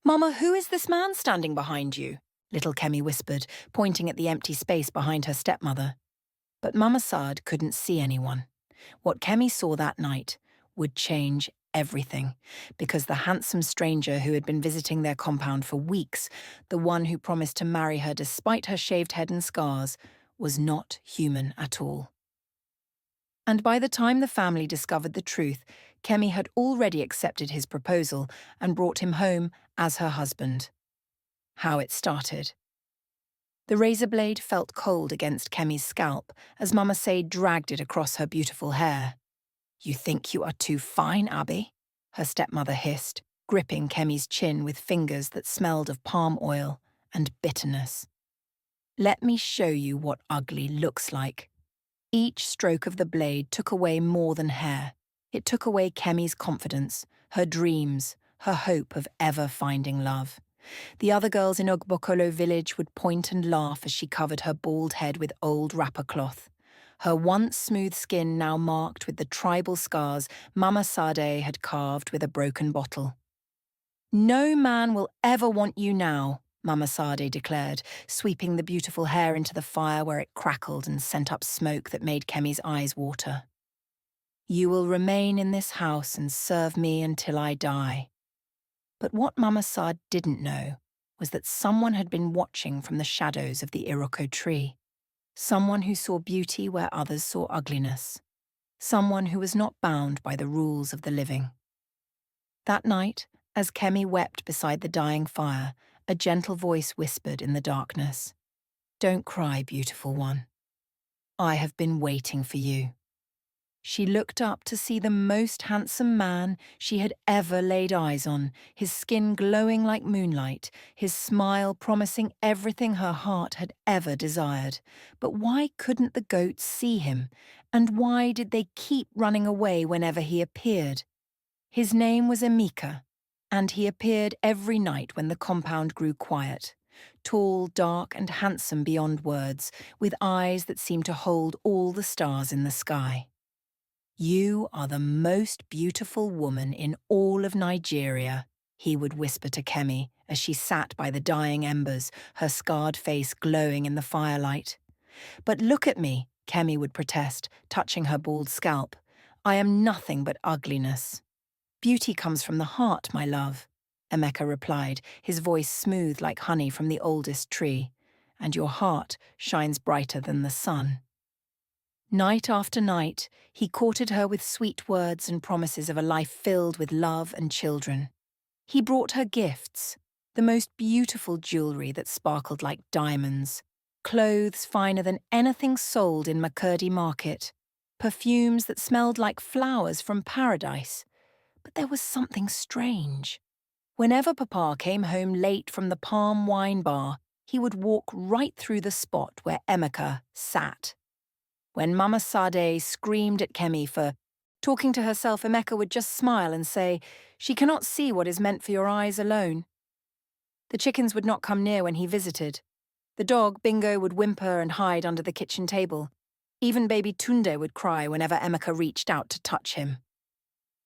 Mama, who is this man standing behind you? Little Kemi whispered, pointing at the empty space behind her stepmother. But Mama Saad couldn't see anyone. What Kemi saw that night would change everything, because the handsome stranger who had been visiting their compound for weeks, the one who promised to marry her despite her shaved head and scars, was not human at all. And by the time the family discovered the truth, Kemi had already accepted his proposal and brought him home as her husband. How it started. The razor blade felt cold against Kemi's scalp as Mama Said dragged it across her beautiful hair. "You think you are too fine, Abby?" her stepmother hissed, gripping Kemi's chin with fingers that smelled of palm oil and bitterness. "Let me show you what ugly looks like." Each stroke of the blade took away more than hair. It took away Kemi's confidence, her dreams, her hope of ever finding love. The other girls in Ogbokolo village would point and laugh as she covered her bald head with old wrapper cloth, her once smooth skin now marked with the tribal scars Mama Sade had carved with a broken bottle. "No man will ever want you now," Mama Sade declared, sweeping the beautiful hair into the fire where it crackled and sent up smoke that made Kemi's eyes water. "You will remain in this house and serve me until I die." But what Mama Saad didn't know was that someone had been watching from the shadows of the Iroko tree. Someone who saw beauty where others saw ugliness. Someone who was not bound by the rules of the living. That night, as Kemi wept beside the dying fire, a gentle voice whispered in the darkness, "Don't cry, beautiful one. I have been waiting for you." She looked up to see the most handsome man she had ever laid eyes on, his skin glowing like moonlight, his smile promising everything her heart had ever desired. But why couldn't the goats see him? And why did they keep running away whenever he appeared? His name was Emeka, and he appeared every night when the compound grew quiet, tall, dark, and handsome beyond words, with eyes that seemed to hold all the stars in the sky. "You are the most beautiful woman in all of Nigeria," he would whisper to Kemi as she sat by the dying embers, her scarred face glowing in the firelight. "But look at me," Kemi would protest, touching her bald scalp. "I am nothing but ugliness." "Beauty comes from the heart, my love," Emeka replied, his voice smooth like honey from the oldest tree. "And your heart shines brighter than the sun." Night after night, he courted her with sweet words and promises of a life filled with love and children. He brought her gifts, the most beautiful jewelry that sparkled like diamonds, clothes finer than anything sold in Makurdi market, perfumes that smelled like flowers from paradise. But there was something strange. Whenever Papa came home late from the Palm Wine Bar, he would walk right through the spot where Emeka sat. When Mama Sade screamed at Kemi for talking to herself, Emeka would just smile and say, "She cannot see what is meant for your eyes alone." The chickens would not come near when he visited. The dog, Bingo, would whimper and hide under the kitchen table. Even baby Tunde would cry whenever Emeka reached out to touch him.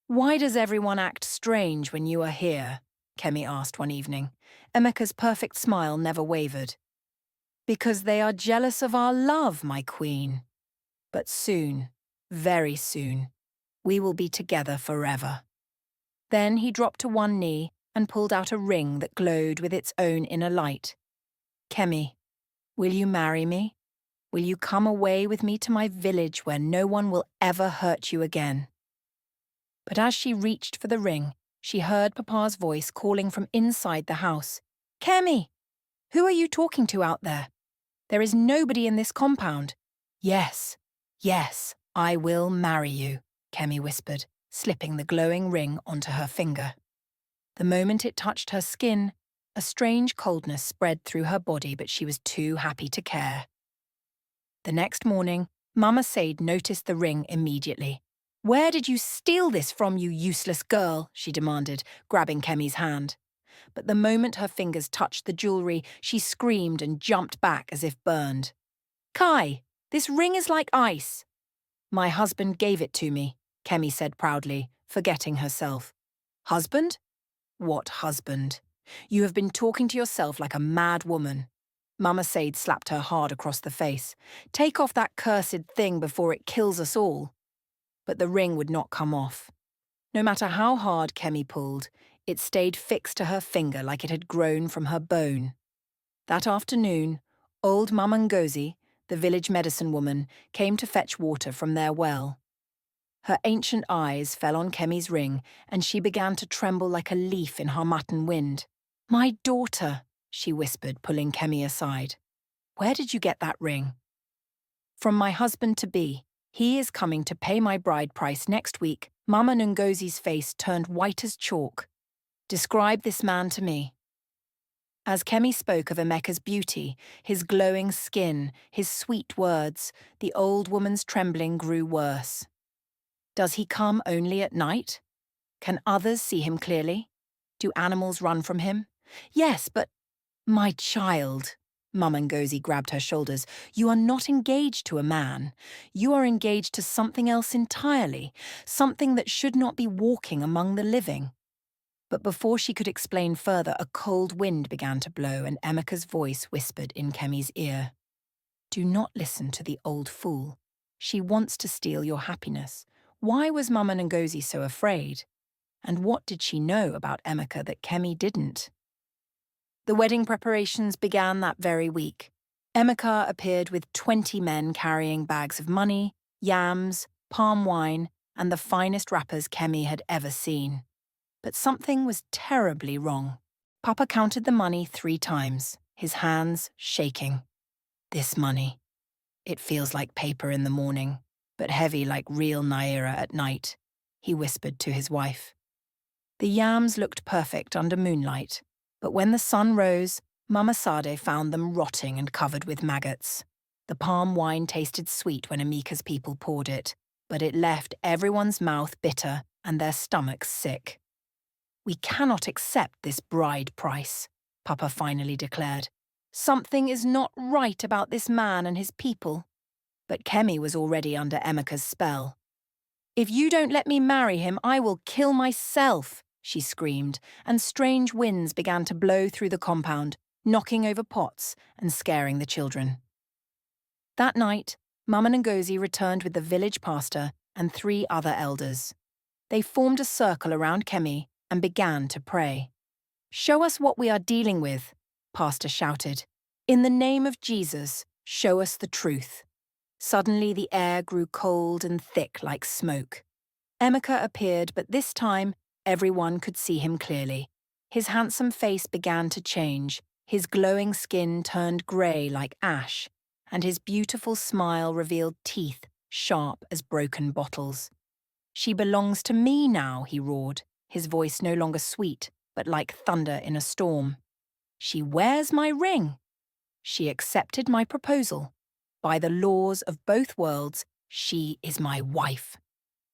"Why does everyone act strange when you are here?" Kemi asked one evening. Emeka's perfect smile never wavered. "Because they are jealous of our love, my queen. But soon, very soon, we will be together forever." Then he dropped to one knee and pulled out a ring that glowed with its own inner light. "Kemi, will you marry me? Will you come away with me to my village where no one will ever hurt you again?" But as she reached for the ring, she heard Papa's voice calling from inside the house. "Kemi, who are you talking to out there? There is nobody in this compound." "Yes, yes, I will marry you," Kemi whispered, slipping the glowing ring onto her finger. The moment it touched her skin, a strange coldness spread through her body, but she was too happy to care. The next morning, Mama Said noticed the ring immediately. "Where did you steal this from, you useless girl?" she demanded, grabbing Kemi's hand. But the moment her fingers touched the jewelry, she screamed and jumped back as if burned. "Kai, this ring is like ice." "My husband gave it to me," Kemi said proudly, forgetting herself. "Husband? What husband?" You have been talking to yourself like a mad woman. Mama Said slapped her hard across the face. Take off that cursed thing before it kills us all. But the ring would not come off. No matter how hard Kemi pulled, it stayed fixed to her finger like it had grown from her bone. That afternoon, old Mama Ngozi, the village medicine woman, came to fetch water from their well. Her ancient eyes fell on Kemi's ring, and she began to tremble like a leaf in Harmattan wind. "My daughter," she whispered, pulling Kemi aside. "Where did you get that ring?" "From my husband-to-be. He is coming to pay my bride price next week." Mama Ngozi's face turned white as chalk. "Describe this man to me." As Kemi spoke of Emeka's beauty, his glowing skin, his sweet words, the old woman's trembling grew worse. "Does he come only at night? Can others see him clearly? Do animals run from him?" "Yes, but—" "My child," Mama Ngozi grabbed her shoulders, "you are not engaged to a man. You are engaged to something else entirely, something that should not be walking among the living." But before she could explain further, a cold wind began to blow and Emeka's voice whispered in Kemi's ear. "Do not listen to the old fool. She wants to steal your happiness. Why was Mama Ngozi so afraid? And what did she know about Emeka that Kemi didn't?" The wedding preparations began that very week. Emeka appeared with 20 men carrying bags of money, yams, palm wine, and the finest wrappers Kemi had ever seen. But something was terribly wrong. Papa counted the money 3 times, his hands shaking. "This money. It feels like paper in the morning, but heavy like real naira at night," he whispered to his wife. The yams looked perfect under moonlight, but when the sun rose, Mama Sade found them rotting and covered with maggots. The palm wine tasted sweet when Emeka's people poured it, but it left everyone's mouth bitter and their stomachs sick. "We cannot accept this bride price," Papa finally declared. "Something is not right about this man and his people." But Kemi was already under Emeka's spell. "If you don't let me marry him, I will kill myself," she screamed, and strange winds began to blow through the compound, knocking over pots and scaring the children. That night, Mama Ngozi returned with the village pastor and 3 other elders. They formed a circle around Kemi and began to pray. "Show us what we are dealing with," Pastor shouted. "In the name of Jesus, show us the truth." Suddenly the air grew cold and thick like smoke. Emeka appeared, but this time everyone could see him clearly. His handsome face began to change, his glowing skin turned grey like ash, and his beautiful smile revealed teeth sharp as broken bottles. "She belongs to me now," he roared, his voice no longer sweet, but like thunder in a storm. "She wears my ring. She accepted my proposal. By the laws of both worlds, she is my wife."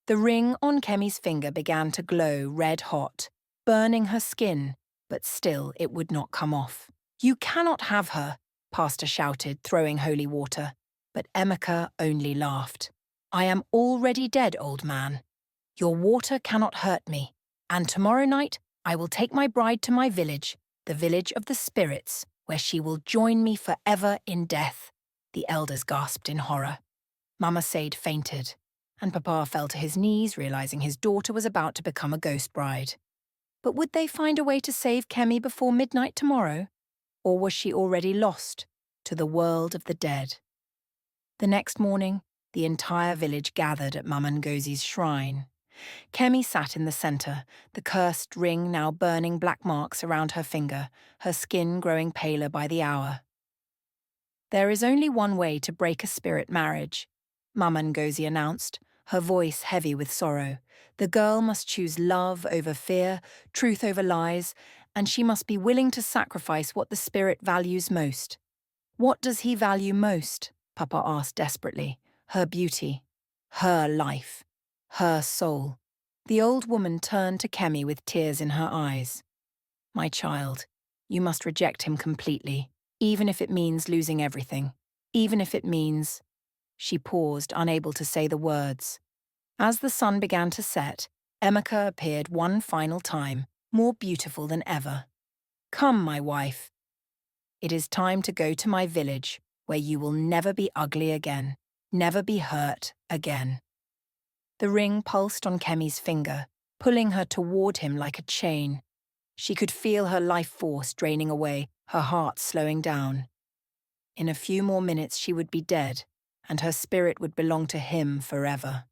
The ring on Kemi's finger began to glow red hot, burning her skin, but still it would not come off. "You cannot have her," Pastor shouted, throwing holy water. But Emeka only laughed. "I am already dead, old man. Your water cannot hurt me, and tomorrow night I will take my bride to my village, the village of the spirits, where she will join me forever in death." The elders gasped in horror. Mama Said fainted, and Papa fell to his knees, realizing his daughter was about to become a ghost bride. But would they find a way to save Kemi before midnight tomorrow? Or was she already lost to the world of the dead? The next morning, the entire village gathered at Mama Ngozi's shrine. Kemi sat in the centre, the cursed ring now burning black marks around her finger, her skin growing paler by the hour. "There is only one way to break a spirit marriage," Mama Ngozi announced, her voice heavy with sorrow. "The girl must choose love over fear, truth over lies, and she must be willing to sacrifice what the spirit values most." "What does he value most?" Papa asked desperately. "Her beauty, her life, her soul." The old woman turned to Kemi with tears in her eyes. "My child, you must reject him completely, even if it means losing everything, even if it means—" She paused, unable to say the words. As the sun began to set, Emeka appeared one final time, more beautiful than ever. "Come, my wife. It is time to go to my village, where you will never be ugly again, never be hurt again." The ring pulsed on Kemi's finger, pulling her toward him like a chain. She could feel her life force draining away, her heart slowing down. In a few more minutes she would be dead, and her spirit would belong to him forever.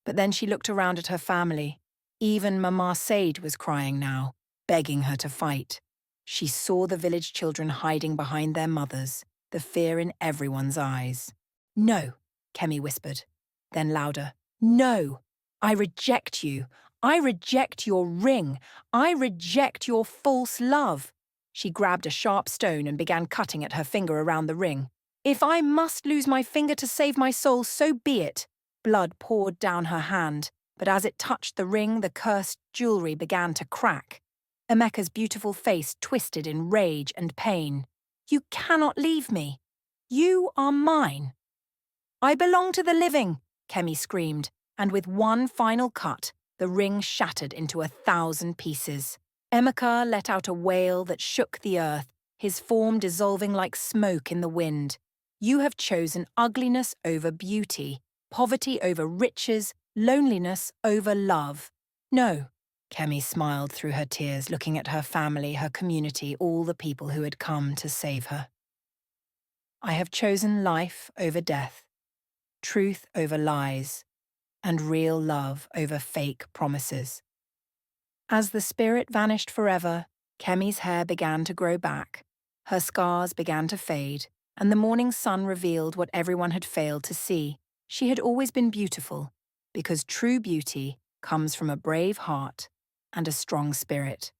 But then she looked around at her family. Even Mama Said was crying now, begging her to fight. She saw the village children hiding behind their mothers, the fear in everyone's eyes. "No," Kemi whispered. Then louder, "No! I reject you. I reject your ring. I reject your false love." She grabbed a sharp stone and began cutting at her finger around the ring. "If I must lose my finger to save my soul, so be it." Blood poured down her hand, but as it touched the ring, the cursed jewelry began to crack. Emeka's beautiful face twisted in rage and pain. "You cannot leave me. You are mine." "I belong to the living," Kemi screamed, and with one final cut, the ring shattered into 1,000 pieces. Emeka let out a wail that shook the earth, his form dissolving like smoke in the wind. "You have chosen ugliness over beauty, poverty over riches, loneliness over love." "No," Kemi smiled through her tears, looking at her family, her community, all the people who had come to save her. "I have chosen life over death, truth over lies, and real love over fake promises." As the spirit vanished forever, Kemi's hair began to grow back, her scars began to fade, and the morning sun revealed what everyone had failed to see. She had always been beautiful, because true beauty comes from a brave heart and a strong spirit.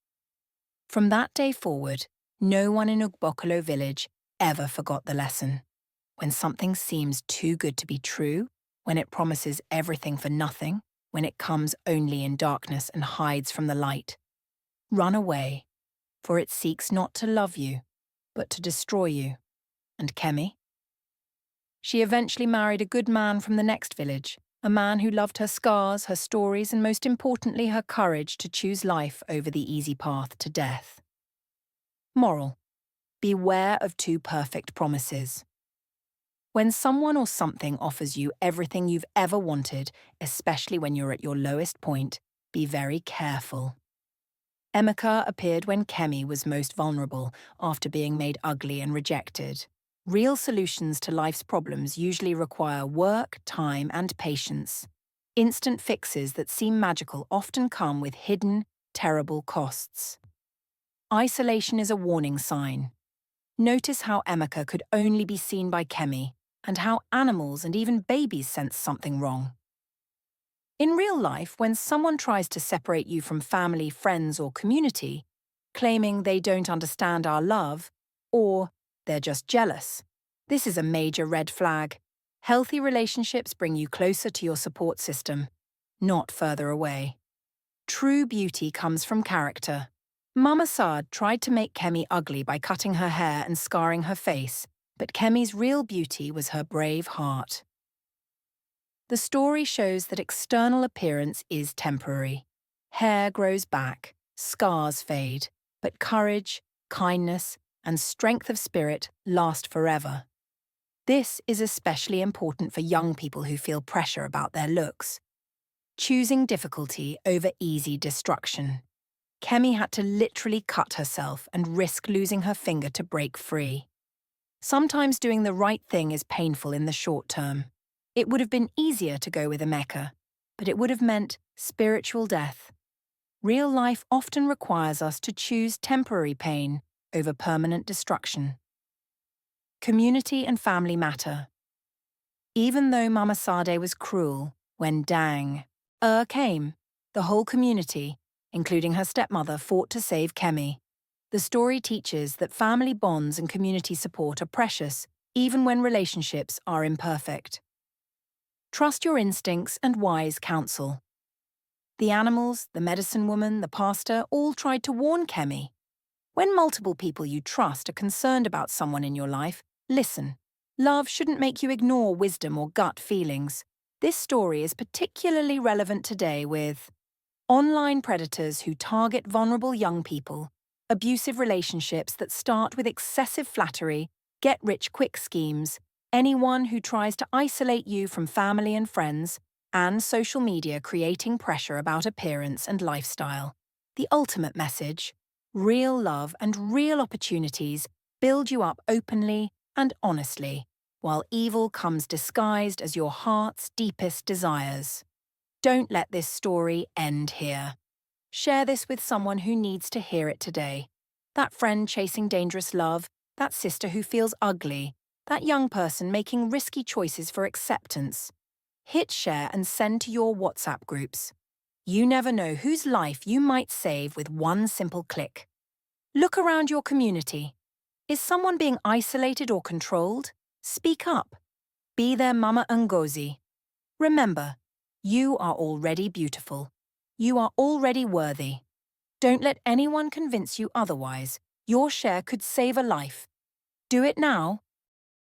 From that day forward, no one in Ugbokolo village ever forgot the lesson. When something seems too good to be true, when it promises everything for nothing, when it comes only in darkness and hides from the light, run away, for it seeks not to love you, but to destroy you. And Kemi? She eventually married a good man from the next village, a man who loved her scars, her stories, and most importantly, her courage to choose life over the easy path to death. Moral: beware of too perfect promises. When someone or something offers you everything you've ever wanted, especially when you're at your lowest point, be very careful. Emeka appeared when Kemi was most vulnerable, after being made ugly and rejected. Real solutions to life's problems usually require work, time, and patience. Instant fixes that seem magical often come with hidden, terrible costs. Isolation is a warning sign. Notice how Emeka could only be seen by Kemi, and how animals and even babies sense something wrong. In real life, when someone tries to separate you from family, friends, or community, claiming they don't understand our love, or they're just jealous, this is a major red flag. Healthy relationships bring you closer to your support system, not further away. True beauty comes from character. Mama Saad tried to make Kemi ugly by cutting her hair and scarring her face, but Kemi's real beauty was her brave heart. The story shows that external appearance is temporary. Hair grows back, scars fade, but courage, kindness, and strength of spirit last forever. This is especially important for young people who feel pressure about their looks. Choosing difficulty over easy destruction. Kemi had to literally cut herself and risk losing her finger to break free. Sometimes doing the right thing is painful in the short term. It would have been easier to go with Emeka, but it would have meant spiritual death. Real life often requires us to choose temporary pain over permanent destruction. Community and family matter. Even though Mama Sade was cruel, when Dang came, the whole community, including her stepmother, fought to save Kemi. The story teaches that family bonds and community support are precious, even when relationships are imperfect. Trust your instincts and wise counsel. The animals, the medicine woman, the pastor all tried to warn Kemi. When multiple people you trust are concerned about someone in your life, listen. Love shouldn't make you ignore wisdom or gut feelings. This story is particularly relevant today with online predators who target vulnerable young people, Abusive relationships that start with excessive flattery, get-rich-quick schemes, anyone who tries to isolate you from family and friends, and social media creating pressure about appearance and lifestyle. The ultimate message: real love and real opportunities build you up openly and honestly, while evil comes disguised as your heart's deepest desires. Don't let this story end here. Share this with someone who needs to hear it today. That friend chasing dangerous love, that sister who feels ugly, that young person making risky choices for acceptance. Hit share and send to your WhatsApp groups. You never know whose life you might save with one simple click. Look around your community. Is someone being isolated or controlled? Speak up. Be their Mama Ngozi. Remember, you are already beautiful. You are already worthy. Don't let anyone convince you otherwise. Your share could save a life. Do it now